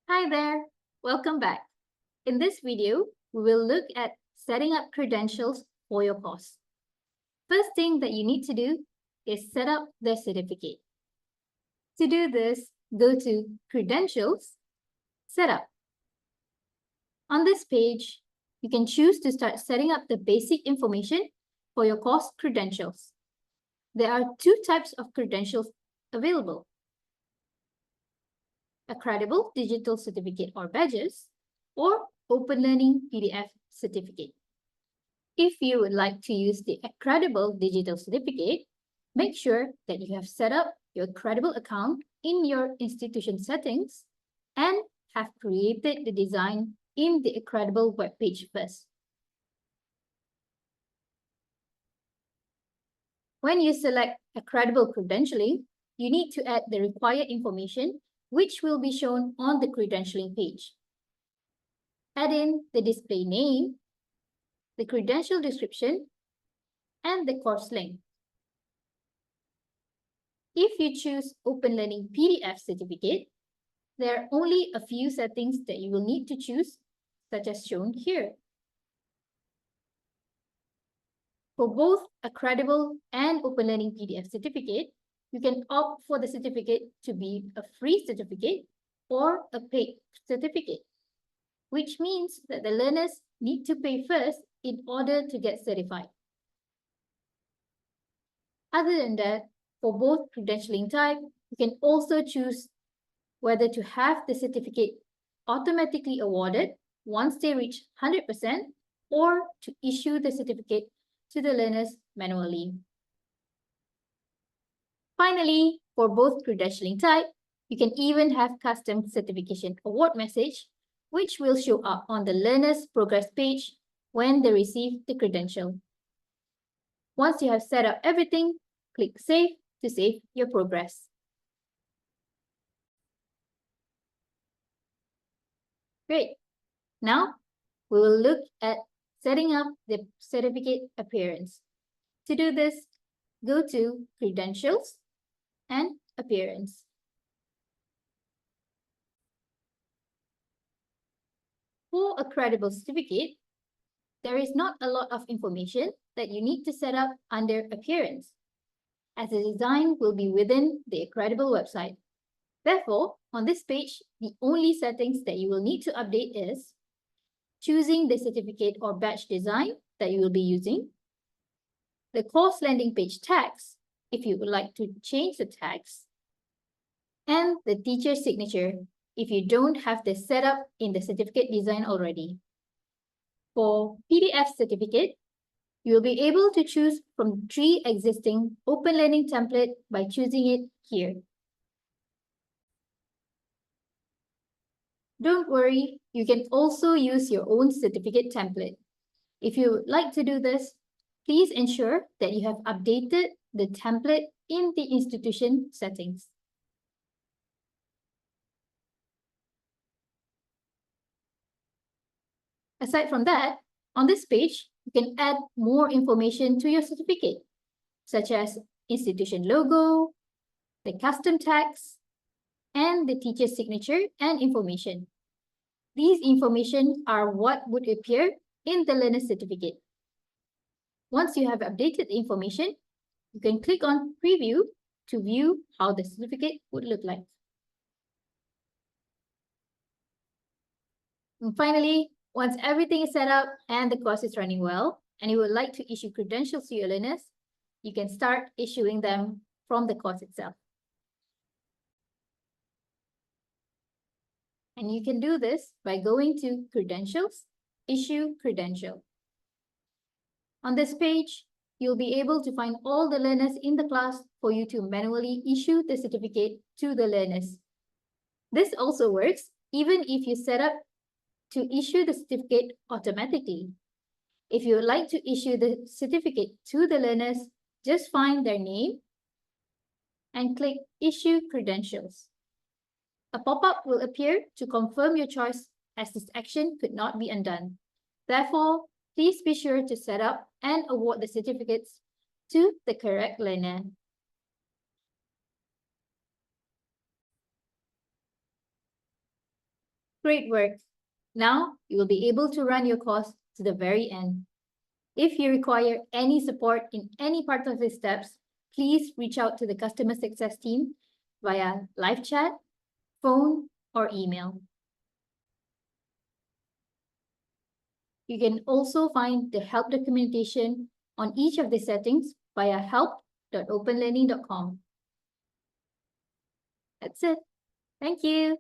Hi there, welcome back. In this video, we will look at setting up credentials for your course. First thing that you need to do is set up the certificate. To do this, go to Credentials, Setup. On this page, you can choose to start setting up the basic information for your course credentials. There are two types of credentials available: a credible digital certificate or badges, or OpenLearning PDF certificate. If you would like to use the credible digital certificate, make sure that you have set up your credible account in your institution settings and have created the design in the credible webpage first. When you select a credible credentialing, you need to add the required information, which will be shown on the credentialing page. Add in the display name, the credential description, and the course link. If you choose OpenLearning PDF certificate, there are only a few settings that you will need to choose, such as shown here. For both a credible and OpenLearning PDF certificate, you can opt for the certificate to be a free certificate or a paid certificate, which means that the learners need to pay first in order to get certified. Other than that, for both credentialing type, you can also choose whether to have the certificate automatically awarded once they reach 100% or to issue the certificate to the learners manually. Finally, for both credentialing type, you can even have custom certification award message, which will show up on the learner's progress page when they receive the credential. Once you have set up everything, click Save to save your progress. Great. Now, we will look at setting up the certificate appearance. To do this, go to Credentials and Appearance. For a credible certificate, there is not a lot of information that you need to set up under Appearance, as the design will be within the credible website. Therefore, on this page, the only settings that you will need to update is choosing the certificate or badge design that you will be using, the course landing page tags, if you would like to change the tags, and the teacher signature if you don't have this set up in the certificate design already. For PDF certificate, you will be able to choose from 3 existing OpenLearning templates by choosing it here. Don't worry, you can also use your own certificate template. If you would like to do this, please ensure that you have updated the template in the institution settings. Aside from that, on this page, you can add more information to your certificate, such as institution logo, the custom tags, and the teacher's signature and information. These information are what would appear in the learner certificate. Once you have updated the information, you can click on Preview to view how the certificate would look like. And finally, once everything is set up and the course is running well, and you would like to issue credentials to your learners, you can start issuing them from the course itself. And you can do this by going to Credentials, Issue Credential. On this page, you'll be able to find all the learners in the class for you to manually issue the certificate to the learners. This also works even if you set up to issue the certificate automatically. If you would like to issue the certificate to the learners, just find their name and click Issue Credentials. A pop-up will appear to confirm your choice, as this action could not be undone. Therefore, please be sure to set up and award the certificates to the correct learner. Great work. Now you will be able to run your course to the very end. If you require any support in any part of these steps, please reach out to the customer success team via live chat, phone, or email. You can also find the help documentation on each of the settings via help.openlearning.com. That's it. Thank you.